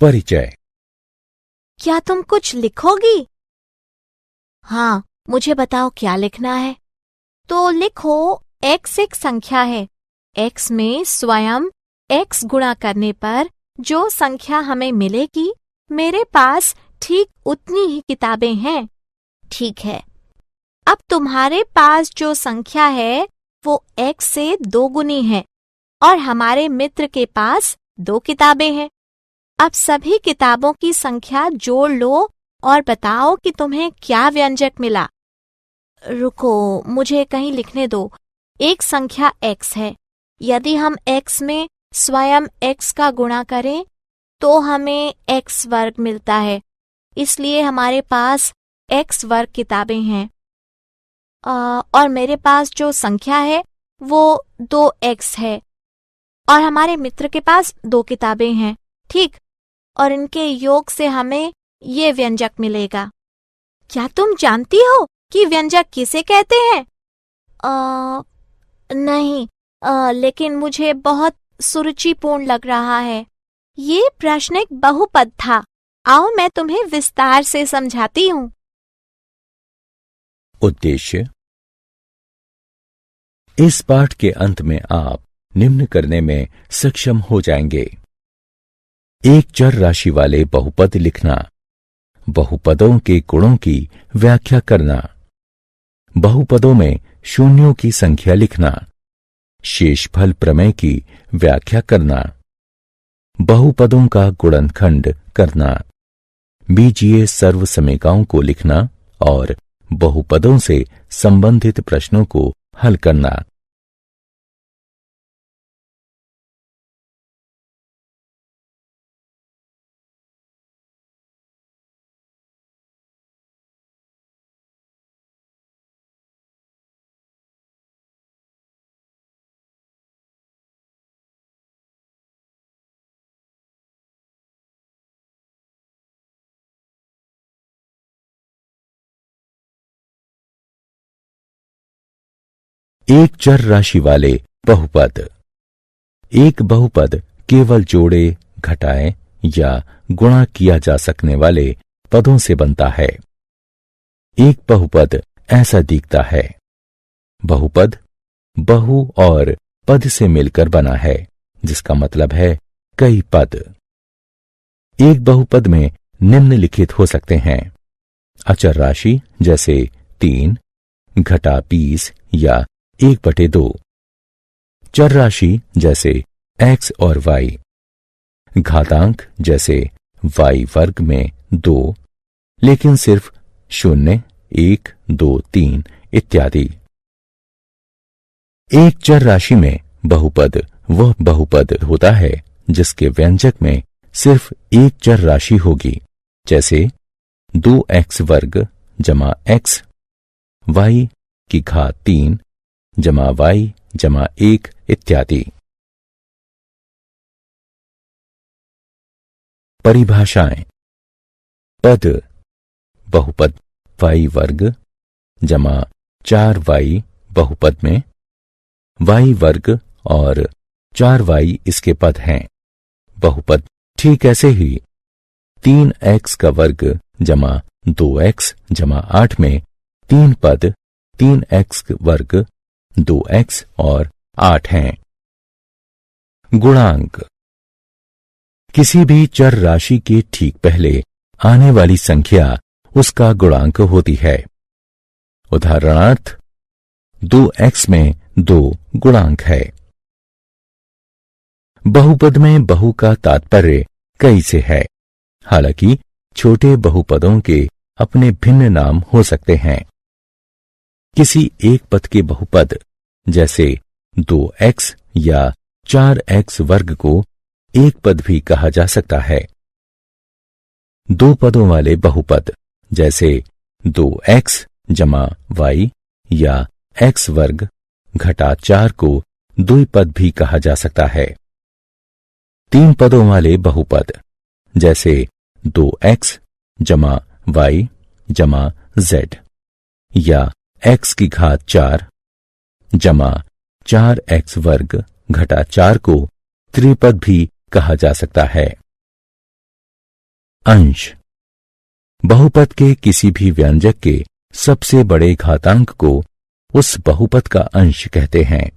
परिचय। क्या तुम कुछ लिखोगी? हाँ, मुझे बताओ क्या लिखना है। तो लिखो, x एक संख्या है। x में स्वयं x गुणा करने पर जो संख्या हमें मिलेगी, मेरे पास ठीक उतनी ही किताबें हैं। ठीक है। अब तुम्हारे पास जो संख्या है वो x से 2 गुनी है और हमारे मित्र के पास 2 किताबें हैं। अब सभी किताबों की संख्या जोड़ लो और बताओ कि तुम्हें क्या व्यंजक मिला। रुको, मुझे कहीं लिखने दो। एक संख्या x है। यदि हम x में स्वयं x का गुणा करें तो हमें x वर्ग मिलता है, इसलिए हमारे पास x वर्ग किताबें हैं। और मेरे पास जो संख्या है वो 2x है और हमारे मित्र के पास 2 किताबें हैं। ठीक, और इनके योग से हमें ये व्यंजक मिलेगा। क्या तुम जानती हो कि व्यंजक किसे कहते हैं? नहीं, लेकिन मुझे बहुत सुरुचिपूर्ण लग रहा है। ये प्रश्न एक बहुपद था। आओ मैं तुम्हें विस्तार से समझाती हूँ। उद्देश्य। इस पाठ के अंत में आप निम्न करने में सक्षम हो जाएंगे। एक चर राशि वाले बहुपद लिखना, बहुपदों के गुणों की व्याख्या करना, बहुपदों में शून्यों की संख्या लिखना, शेषफल प्रमेय की व्याख्या करना, बहुपदों का गुणनखंड करना, बीजीय सर्वसमीकाओं को लिखना और बहुपदों से संबंधित प्रश्नों को हल करना। एक चर राशि वाले बहुपद। एक बहुपद केवल जोड़े, घटाए या गुणा किया जा सकने वाले पदों से बनता है। एक बहुपद ऐसा दिखता है। बहुपद बहु और पद से मिलकर बना है, जिसका मतलब है कई पद। एक बहुपद में निम्नलिखित हो सकते हैं: अचर राशि जैसे 3, घटा 20 या 1/2, चर राशि जैसे x और y, घातांक जैसे y वर्ग में 2 लेकिन सिर्फ 0, 1, 2, 3 इत्यादि। एक चर राशि में बहुपद वह बहुपद होता है जिसके व्यंजक में सिर्फ एक चर राशि होगी, जैसे 2x वर्ग जमा x, y की घात 3 जमा y जमा 1 इत्यादि। परिभाषाएं। पद बहुपद y वर्ग जमा 4y बहुपद में y वर्ग और 4y इसके पद हैं। बहुपद ठीक ऐसे ही 3x का वर्ग जमा 2x जमा 8 में 3 पद 3x वर्ग 2x और 8 हैं। गुणांक। किसी भी चर राशि के ठीक पहले आने वाली संख्या उसका गुणांक होती है। उदाहरणार्थ 2x में 2 गुणांक है। बहुपद में बहु का तात्पर्य कई से है, हालांकि छोटे बहुपदों के अपने भिन्न नाम हो सकते हैं। किसी एक पद के बहुपद जैसे 2x या 4x वर्ग को एक पद भी कहा जा सकता है। 2 पदों वाले बहुपद जैसे 2x जमा y या x वर्ग घटा 4 को द्विपद भी कहा जा सकता है। 3 पदों वाले बहुपद जैसे 2x जमा y जमा z या x की घात 4 जमा 4x वर्ग घटा 4 को त्रिपद भी कहा जा सकता है। अंश। बहुपद के किसी भी व्यंजक के सबसे बड़े घातांक को उस बहुपद का अंश कहते हैं।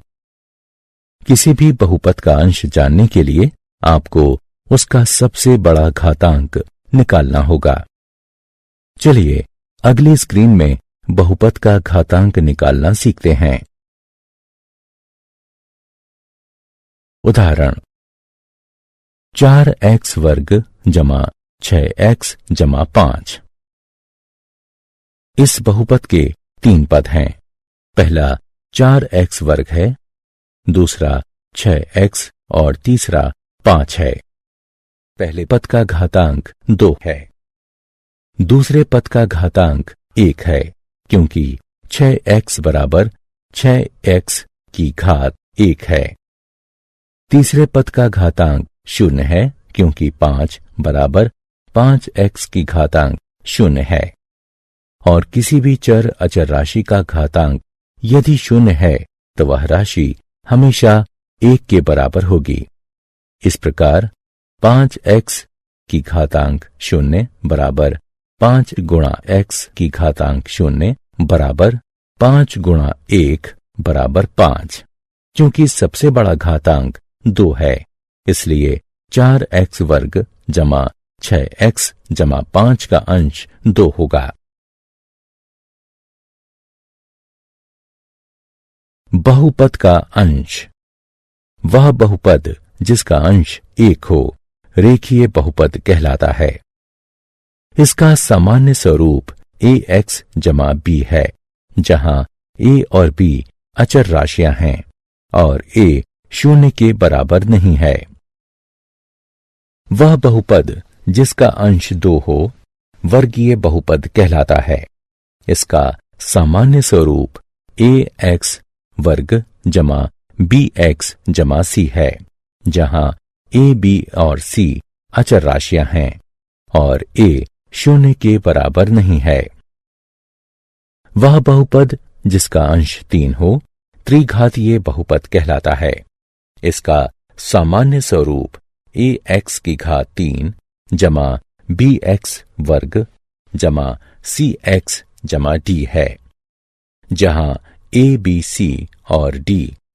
किसी भी बहुपद का अंश जानने के लिए आपको उसका सबसे बड़ा घातांक निकालना होगा। चलिए अगली स्क्रीन में बहुपद का घातांक निकालना सीखते हैं। उदाहरण 4x वर्ग जमा 6x जमा 5। इस बहुपद के 3 पद हैं। पहला 4x वर्ग है, दूसरा 6x और तीसरा 5 है। पहले पद का घातांक 2 है, दूसरे पद का घातांक 1 है, क्योंकि 6x बराबर 6x की घात 1 है। तीसरे पद का घातांक 0 है, क्योंकि 5 बराबर 5x की घातांक 0 है। और किसी भी चर अचर राशि का घातांक यदि 0 है तो वह राशि हमेशा 1 के बराबर होगी। इस प्रकार 5x की घातांक 0 बराबर 5 गुणा x की घातांक 0 बराबर 5 गुणा 1 बराबर 5। क्योंकि सबसे बड़ा घातांक 2 है, इसलिए 4x वर्ग जमा 6x जमा 5 का अंश 2 होगा। बहुपद का अंश। वह बहुपद जिसका अंश 1 हो रेखीय बहुपद कहलाता है। इसका सामान्य स्वरूप ax जमा b है, जहां a और b अचर राशियां हैं और a 0 के बराबर नहीं है। वह बहुपद जिसका अंश 2 हो वर्गीय बहुपद कहलाता है। इसका सामान्य स्वरूप ax वर्ग जमा bx जमा c है, जहां a, b और c अचर राशियां हैं और a 0 के बराबर नहीं है। वह बहुपद जिसका अंश 3 हो त्रिघातीय बहुपद कहलाता है। इसका सामान्य स्वरूप ax की घात 3 जमा bx वर्ग जमा cx जमा d है, जहां a, b, c और d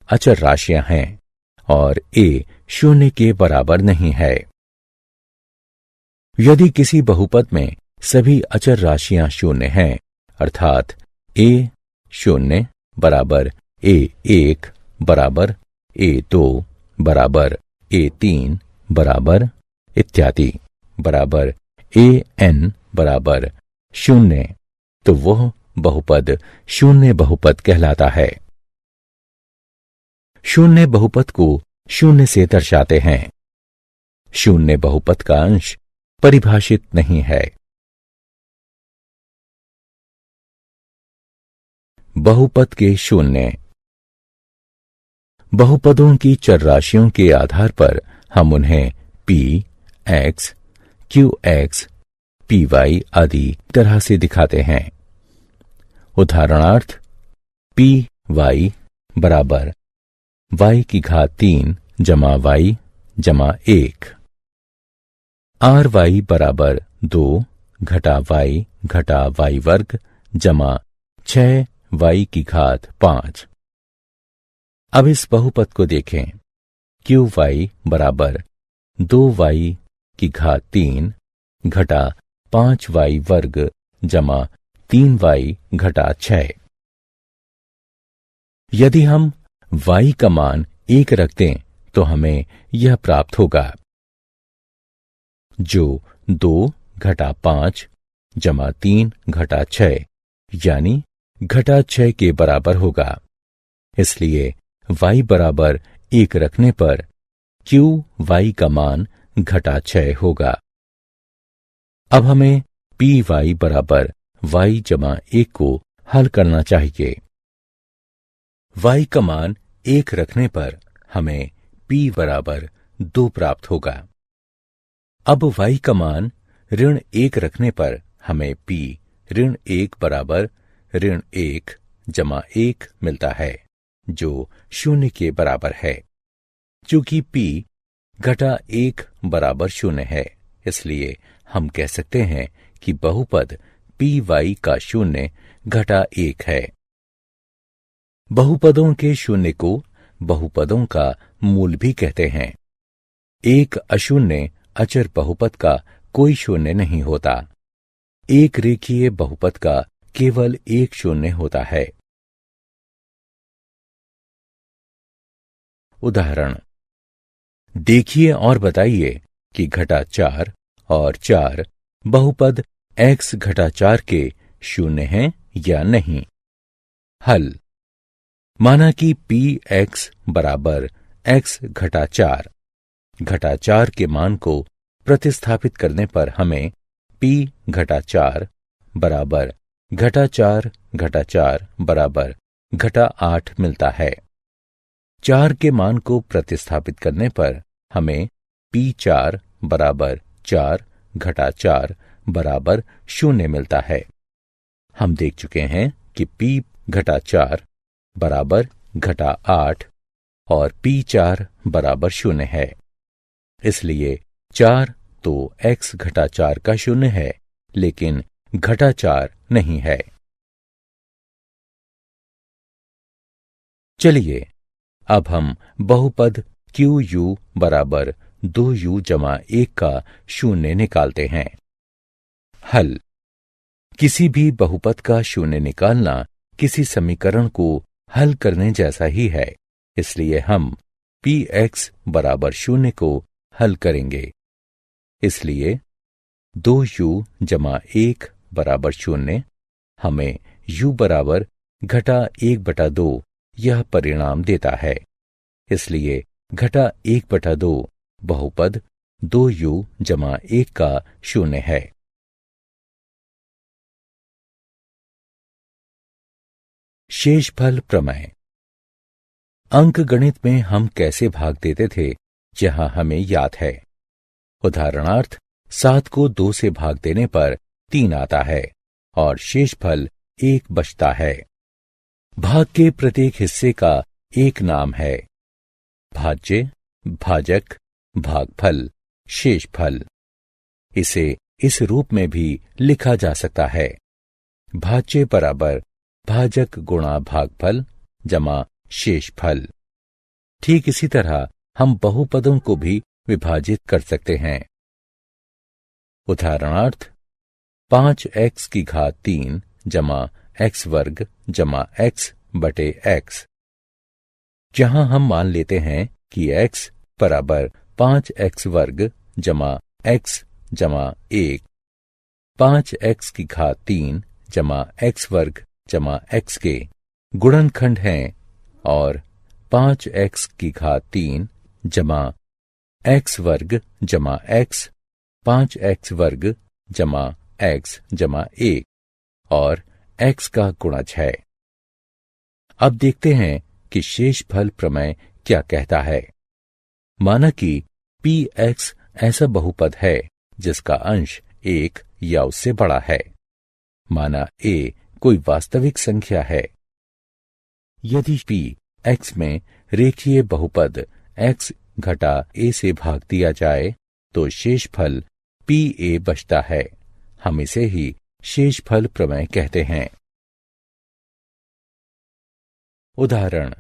अचर राशियां हैं और a 0 के बराबर नहीं है। यदि किसी बहुपद में सभी अचर राशियां 0 हैं, अर्थात a 0 बराबर a1 बराबर a2 बराबर a3 बराबर इत्यादि बराबर an बराबर 0, तो वह बहुपद शून्य बहुपद कहलाता है। शून्य बहुपद को 0 से दर्शाते हैं। शून्य बहुपद का अंश परिभाषित नहीं है। बहुपद के शून्य। बहुपदों की चर राशियों के आधार पर हम उन्हें p, x, qx, py आदि तरह से दिखाते हैं। उदाहरणार्थ py बराबर y की घात 3 जमा y जमा 1, ry बराबर 2 घटा y वर्ग जमा 6y की घात 5। अब इस बहुपद को देखें। qy बराबर 2y की घात 3 घटा 5y वर्ग जमा 3y घटा 6। यदि हम y का मान 1 रख दें तो हमें यह प्राप्त होगा, जो 2 घटा 5 जमा 3 घटा 6 यानी घटा 6 के बराबर होगा। इसलिए y बराबर 1 रखने पर qy का मान घटा 6 होगा। अब हमें py बराबर y जमा 1 को हल करना चाहिए। y का मान 1 रखने पर हमें p बराबर 2 प्राप्त होगा। अब y का मान ऋण 1 रखने पर हमें p ऋण 1 बराबर ऋण 1 जमा 1 मिलता है, जो 0 के बराबर है। चूंकि p घटा 1 बराबर 0 है, इसलिए हम कह सकते हैं कि बहुपद py का शून्य घटा 1 है। बहुपदों के शून्य को बहुपदों का मूल भी कहते हैं। एक अशून्य अचर बहुपद का कोई शून्य नहीं होता। एक रेखीय बहुपद का केवल एक शून्य होता है। उदाहरण, देखिए और बताइए कि घटा 4 और 4 बहुपद x घटा 4 के शून्य हैं या नहीं। हल, माना कि px बराबर x घटा 4 घटा 4 के मान को प्रतिस्थापित करने पर हमें p घटा 4 बराबर घटा 4 घटा 4 बराबर घटा 8 मिलता है। 4 के मान को प्रतिस्थापित करने पर हमें p4 बराबर 4 घटा 4 बराबर 0 मिलता है। हम देख चुके हैं कि p घटा 4 बराबर घटा 8 और p4 बराबर 0 है। इसलिए 4 तो x घटा 4 का शून्य है, लेकिन घटा 4 नहीं है। चलिए अब हम बहुपद QU बराबर 2U जमा 1 का शून्य निकालते हैं। हल, किसी भी बहुपद का शून्य निकालना किसी समीकरण को हल करने जैसा ही है, इसलिए हम px बराबर 0 को हल करेंगे। इसलिए 2u जमा 1 बराबर 0 हमें u बराबर घटा 1/2 यह परिणाम देता है। इसलिए घटा 1/2 बहुपद 2u जमा 1 का शून्य है। शेषफल प्रमेय। अंकगणित में हम कैसे भाग देते थे यह हमें याद है। उदाहरणार्थ, 7 को 2 से भाग देने पर 3 आता है और शेषफल 1 बचता है। भाग के प्रत्येक हिस्से का एक नाम है। भाज्य, भाजक, भागफल, शेषफल। इसे इस रूप में भी लिखा जा सकता है। भाज्य बराबर भाजक गुणा भागफल जमा शेषफल। ठीक इसी तरह हम बहुपदों को भी विभाजित कर सकते हैं। उदाहरणार्थ, 5x की घात 3 जमा x वर्ग जमा x बटे x, जहां हम मान लेते हैं कि x बराबर 5x वर्ग जमा x जमा 1, 5x की घात 3 जमा x वर्ग जमा x के गुणनखंड हैं और 5x की घात 3 जमा x वर्ग जमा x, 5x वर्ग जमा x जमा 1 और x का गुणज है। अब देखते हैं कि शेषफल प्रमेय क्या कहता है। माना कि px ऐसा बहुपद है जिसका अंश 1 या उससे बड़ा है। माना a कोई वास्तविक संख्या है। यदि p x में रेखीय बहुपद x घटा a से भाग दिया जाए तो शेषफल pa बचता है। हम इसे ही शेषफल प्रमेय कहते हैं। उदाहरण,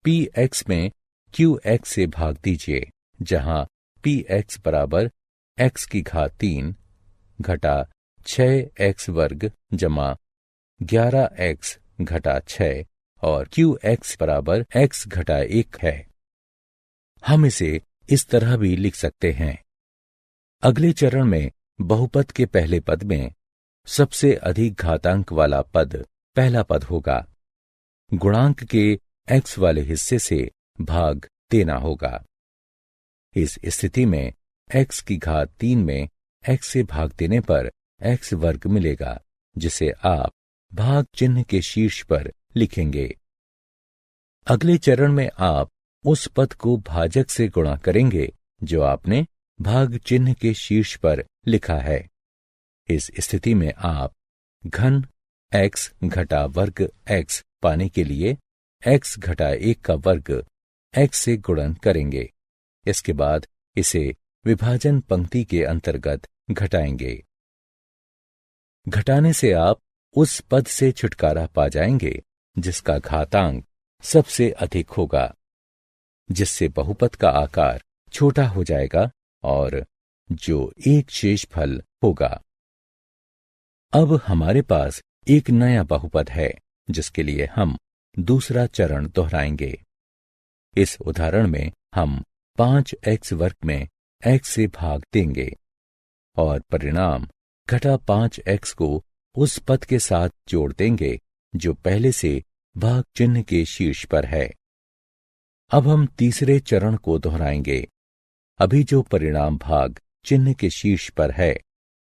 px में qx से भाग दीजिए, जहां px बराबर x की घात 3 घटा 6x वर्ग जमा 11x घटा 6 और qx बराबर x घटा 1 है। हम इसे इस तरह भी लिख सकते हैं। अगले चरण में बहुपद के पहले पद में सबसे अधिक घातांक वाला पद पहला पद होगा। गुणांक के x वाले हिस्से से भाग देना होगा। इस स्थिति में x की घात 3 में x से भाग देने पर x वर्ग मिलेगा, जिसे आप भाग चिन्ह के शीर्ष पर लिखेंगे। अगले चरण में आप उस पद को भाजक से गुणा करेंगे जो आपने भाग चिन्ह के शीर्ष पर लिखा है। इस स्थिति में आप घन x घटा वर्ग x पाने के लिए x घटा 1 का वर्ग x से गुणन करेंगे। इसके बाद इसे विभाजन पंक्ति के अंतर्गत घटाएंगे। घटाने से आप उस पद से छुटकारा पा जाएंगे जिसका घातांक सबसे अधिक होगा, जिससे बहुपद का आकार छोटा हो जाएगा और जो एक शेषफल होगा। अब हमारे पास एक नया बहुपद है जिसके लिए हम दूसरा चरण दोहराएंगे। इस उदाहरण में हम 5x वर्ग में x से भाग देंगे और परिणाम घटा 5x को उस पद के साथ जोड़ देंगे जो पहले से भाग चिन्ह के शीर्ष पर है। अब हम तीसरे चरण को दोहराएंगे। अभी जो परिणाम भाग चिन्ह के शीर्ष पर है,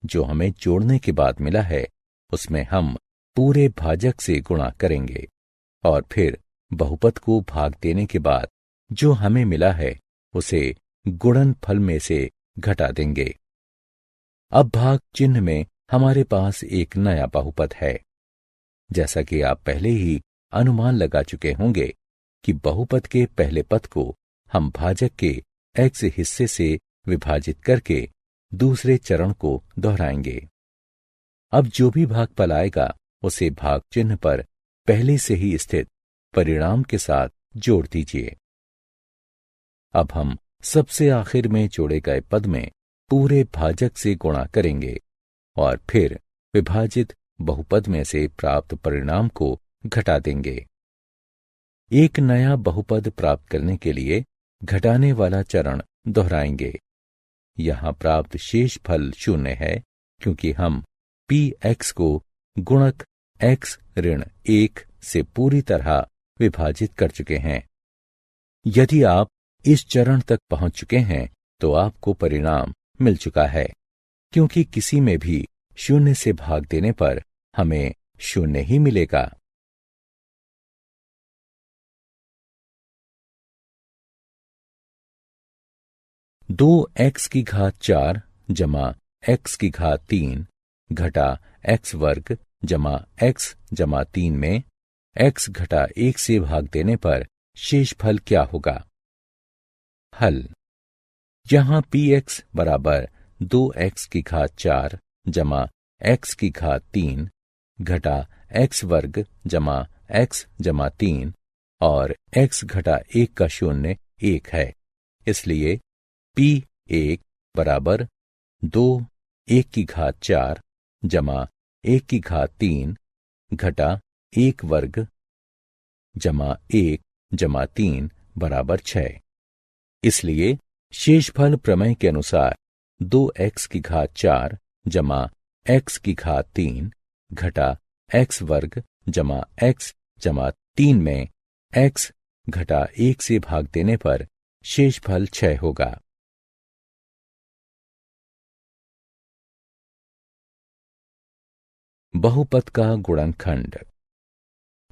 जो हमें जोड़ने के बाद मिला है, उसमें हम पूरे भाजक से गुणा करेंगे और फिर बहुपद को भाग देने के बाद जो हमें मिला है उसे गुणनफल में से घटा देंगे। अब भाग चिन्ह में हमारे पास एक नया बहुपद है। जैसा कि आप पहले ही अनुमान लगा चुके होंगे कि बहुपद के पहले पद को हम भाजक के x हिस्से से विभाजित करके दूसरे चरण को दोहराएंगे। अब जो भी भागफल आएगा उसे भाग चिन्ह पर पहले से ही स्थित परिणाम के साथ जोड़ दीजिए। अब हम सबसे आखिर में जोड़े गए पद में पूरे भाजक से गुणा करेंगे और फिर विभाजित बहुपद में से प्राप्त परिणाम को घटा देंगे। एक नया बहुपद प्राप्त करने के लिए घटाने वाला चरण दोहराएंगे। यहां प्राप्त शेष फल 0 है क्योंकि हम px को गुणक x ऋण 1 से पूरी तरह विभाजित कर चुके हैं। यदि आप इस चरण तक पहुंच चुके हैं तो आपको परिणाम मिल चुका है, क्योंकि किसी में भी 0 से भाग देने पर हमें 0 ही मिलेगा। दो x की घात 4 जमा x की घात 3 घटा x वर्ग जमा x जमा 3 में x घटा 1 से भाग देने पर शेष फल क्या होगा? हल। यहां px बराबर 2x की घात 4 जमा x की घात 3 घटा x वर्ग जमा x जमा 3 और x घटा 1 का 0 1 है। इसलिए p1 बराबर 2 1 की घात 4 जमा 1 की घात 3 घटा 1 वर्ग जमा 1 जमा 3 बराबर 6। इसलिए शेषफल प्रमेय के अनुसार 2x की घात 4 जमा x की घात 3 घटा x वर्ग जमा x जमा 3 में x घटा 1 से भाग देने पर शेषफल 6 होगा। बहुपद का गुणनखंड।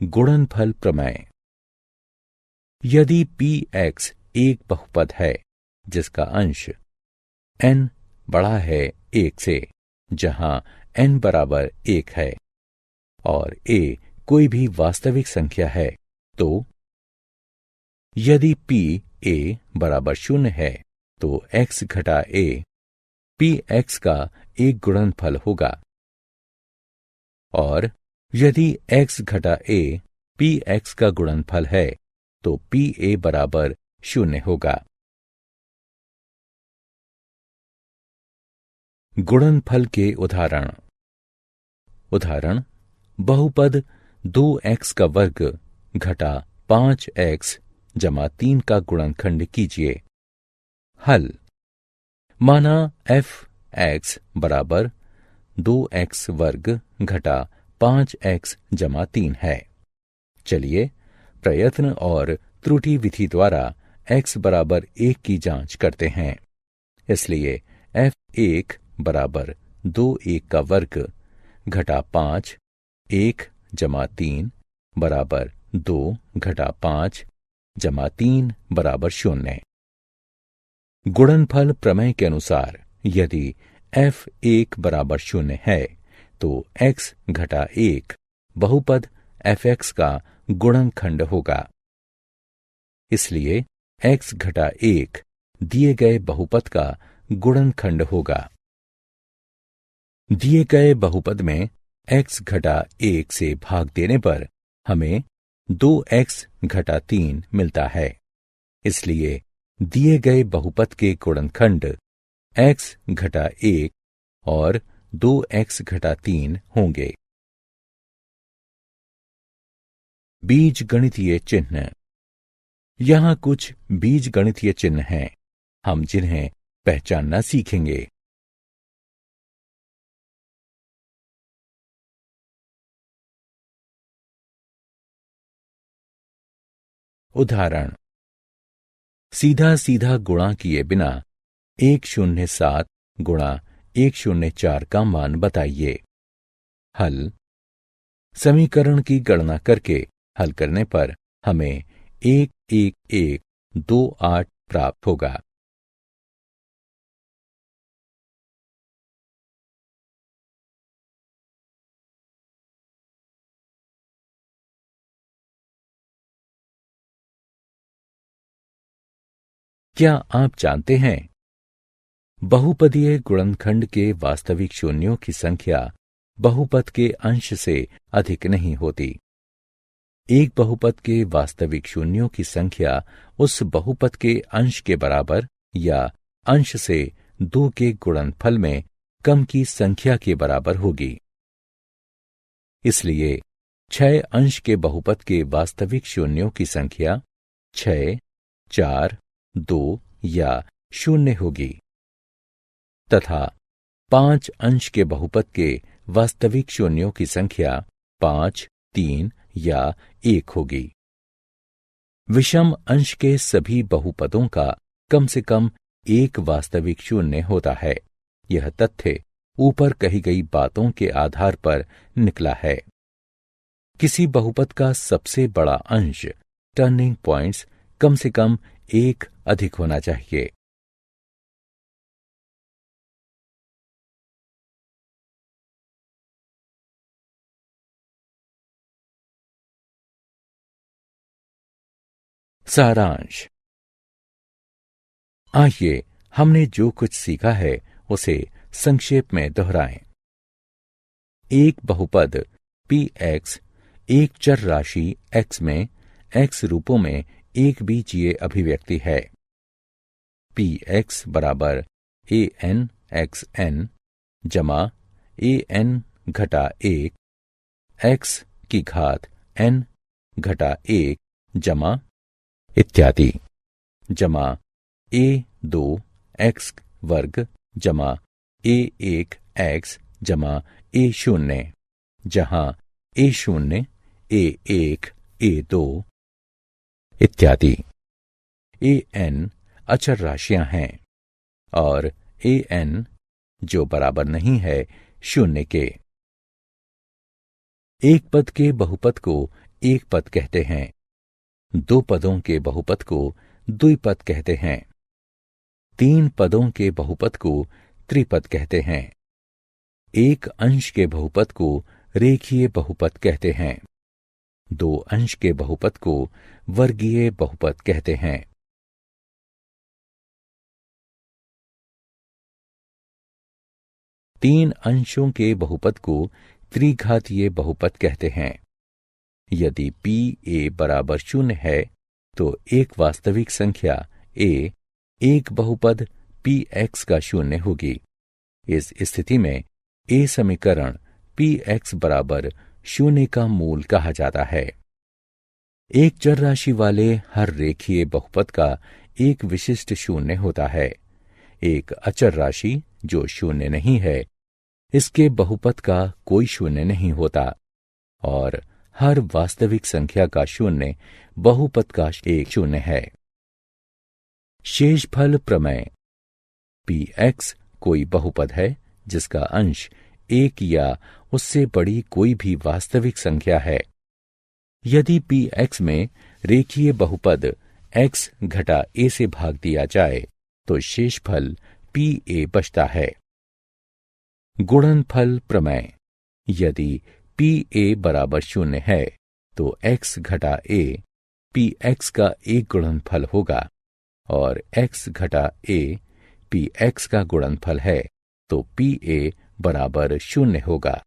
गुणनफल प्रमेय। यदि px एक बहुपद है जिसका अंश n बड़ा है 1 से, जहां n बराबर 1 है और a कोई भी वास्तविक संख्या है, तो यदि p a बराबर 0 है तो x घटा a px का एक गुणनफल होगा और यदि x घटा a px का गुणनफल है तो pa बराबर 0 होगा। गुणनफल के उदाहरण। उदाहरण: बहुपद 2x का वर्ग घटा 5x जमा 3 का गुणनखंड कीजिए। हल। माना f(x) बराबर 2x वर्ग घटा 5x जमा 3 है। चलिए प्रयत्न और त्रुटि विधि द्वारा x बराबर 1 की जांच करते हैं। इसलिए f1 बराबर 2 1 का वर्ग घटा 5 1 जमा 3 बराबर 2 घटा 5 जमा 3 बराबर 0। गुणनफल प्रमेय के अनुसार यदि f1 बराबर 0 है तो x घटा 1 बहुपद fx का गुणनखंड होगा। इसलिए x घटा 1 दिए गए बहुपद का गुणनखंड होगा। दिए गए बहुपद में x घटा 1 से भाग देने पर हमें 2x घटा 3 मिलता है। इसलिए दिए गए बहुपद के गुणनखंड x घटा 1 और 2x घटा 3 होंगे। बीजगणितीय चिन्ह। यहां कुछ बीजगणितीय चिन्ह हैं, हम जिन्हें पहचानना सीखेंगे। उदाहरण, सीधा सीधा गुणा किए बिना 107 गुणा 104 का मान बताइए। हल। समीकरण की गणना करके हल करने पर हमें 11128 प्राप्त होगा। क्या आप जानते हैं, बहुपदीय गुणनखंड के वास्तविक शून्यों की संख्या बहुपद के अंश से अधिक नहीं होती। एक बहुपद के वास्तविक शून्यों की संख्या उस बहुपद के अंश के बराबर या अंश से 2 के गुणनफल में कम की संख्या के बराबर होगी। इसलिए 6 अंश के बहुपद के वास्तविक शून्यों की संख्या 6, 4, 2 या 0 होगी तथा 5 अंश के बहुपद के वास्तविक शून्यों की संख्या 5, 3 या 1 होगी। विषम अंश के सभी बहुपदों का कम से कम एक वास्तविक शून्य होता है। यह तथ्य ऊपर कही गई बातों के आधार पर निकला है। किसी बहुपद का सबसे बड़ा अंश टर्निंग पॉइंट्स कम से कम 1 अधिक होना चाहिए। सारांश। आइए हमने जो कुछ सीखा है उसे संक्षेप में दोहराएं। एक बहुपद px एक चर राशि x में x रूपों में एक बीजीय अभिव्यक्ति है। px बराबर an xn जमा an घटा 1 x की घात n घटा 1 जमा इत्यादि जमा a2 x वर्ग जमा a1 x जमा a0, जहां a0, a1, a2 इत्यादि an अचर राशियां हैं और an जो बराबर नहीं है 0 के। एक पद के बहुपद को एक पद कहते हैं, 2 पदों के बहुपद को द्विपद कहते हैं, 3 पदों के बहुपद को त्रिपद कहते हैं, एक अंश के बहुपद को रेखीय बहुपद कहते हैं, 2 अंश के बहुपद को वर्गीय बहुपद कहते हैं। तीन अंशों के बहुपद को त्रिघातीय बहुपद कहते हैं। यदि pa बराबर 0 है तो एक वास्तविक संख्या a एक बहुपद px का 0 होगी। इस स्थिति में a समीकरण px बराबर 0 का मूल कहा जाता है। एक चर राशि वाले हर रेखीय बहुपद का एक विशिष्ट 0 होता है। एक अचर राशि जो 0 नहीं है, इसके बहुपद का कोई 0 नहीं होता और हर वास्तविक संख्या का 0 बहुपद का एक 0 है। शेषफल प्रमेय। px कोई बहुपद है जिसका अंश 1 या उससे बड़ी कोई भी वास्तविक संख्या है। यदि px में रेखीय बहुपद x घटा a से भाग दिया जाए तो शेषफल pa बचता है। गुणनफल प्रमेय। यदि pa बराबर 0 है तो x घटा a px का एक गुणनफल होगा और x घटा a p x का गुणनफल है तो pa बराबर 0 होगा।